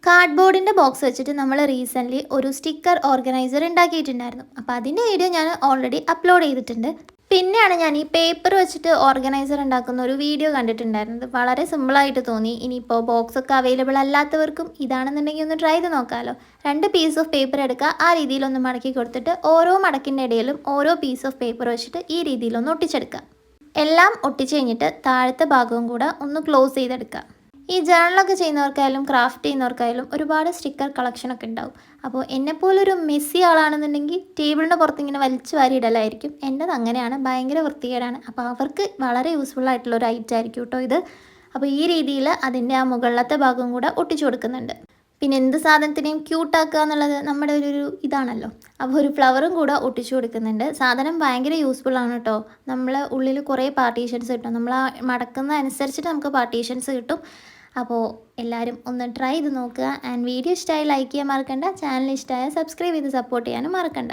കാർഡ്ബോർഡിൻ്റെ box വെച്ചിട്ട് നമ്മൾ recently ഒരു സ്റ്റിക്കർ ഓർഗനൈസർ ഉണ്ടാക്കിയിട്ടുണ്ടായിരുന്നു. അപ്പോൾ അതിൻ്റെ വീഡിയോ ഞാൻ ഓൾറെഡി അപ്ലോഡ് ചെയ്തിട്ടുണ്ട്. പിന്നെയാണ് ഞാൻ ഈ പേപ്പർ വെച്ചിട്ട് ഓർഗനൈസർ ഉണ്ടാക്കുന്ന ഒരു വീഡിയോ കണ്ടിട്ടുണ്ടായിരുന്നത്. വളരെ സിമ്പിളായിട്ട് തോന്നി. ഇനിയിപ്പോൾ ബോക്സൊക്കെ അവൈലബിൾ അല്ലാത്തവർക്കും ഇതാണെന്നുണ്ടെങ്കിൽ ഒന്ന് ട്രൈ ചെയ്ത് നോക്കാമല്ലോ. 2 പീസ് ഓഫ് പേപ്പർ എടുക്കുക, ആ രീതിയിലൊന്ന് മടക്കി കൊടുത്തിട്ട് ഓരോ മടക്കിൻ്റെ ഇടയിലും ഓരോ പീസ് ഓഫ് പേപ്പർ വെച്ചിട്ട് ഈ രീതിയിലൊന്ന് ഒട്ടിച്ചെടുക്കുക. എല്ലാം ഒട്ടിച്ച് കഴിഞ്ഞിട്ട് താഴത്തെ ഭാഗവും കൂടെ ഒന്ന് ക്ലോസ് ചെയ്തെടുക്കുക. ഈ ജേണലൊക്കെ ചെയ്യുന്നവർക്കായാലും ക്രാഫ്റ്റ് ചെയ്യുന്നവർക്കായാലും ഒരുപാട് സ്റ്റിക്കർ കളക്ഷനൊക്കെ ഉണ്ടാവും. അപ്പോൾ എന്നെപ്പോലൊരു മെസ്സി ആളാണെന്നുണ്ടെങ്കിൽ ടേബിളിൻ്റെ പുറത്തിങ്ങനെ വലിച്ചു വാരി ഇടലായിരിക്കും. എൻ്റെത് അങ്ങനെയാണ്, ഭയങ്കര വൃത്തികേടാണ്. അപ്പോൾ അവർക്ക് വളരെ യൂസ്ഫുൾ ആയിട്ടുള്ളൊരു ഐറ്റം ആയിരിക്കും കേട്ടോ ഇത്. അപ്പോൾ ഈ രീതിയിൽ അതിൻ്റെ ആ മുകളിലത്തെ ഭാഗവും കൂടെ ഒട്ടിച്ചു കൊടുക്കുന്നുണ്ട്. പിന്നെ എന്ത് സാധനത്തിനെയും ക്യൂട്ടാക്കുക എന്നുള്ളത് നമ്മുടെ ഒരു ഇതാണല്ലോ. അപ്പോൾ ഒരു ഫ്ലവറും കൂടെ ഒട്ടിച്ചു കൊടുക്കുന്നുണ്ട്. സാധനം ഭയങ്കര യൂസ്ഫുൾ ആണ് കേട്ടോ. നമ്മൾ ഉള്ളിൽ കുറേ പാർട്ടീഷൻസ് കിട്ടും. നമ്മൾ ആ മടക്കുന്ന അനുസരിച്ചിട്ട് നമുക്ക് പാർട്ടീഷൻസ് കിട്ടും. അപ്പോൾ എല്ലാവരും ഒന്ന് ട്രൈ ചെയ്ത് നോക്കുക. ആൻഡ് വീഡിയോ ഇഷ്ടമായി ലൈക്ക് ചെയ്യാൻ മറക്കണ്ട. ചാനൽ ഇഷ്ടമായ സബ്സ്ക്രൈബ് ചെയ്ത് സപ്പോർട്ട് ചെയ്യാനും മറക്കണ്ട.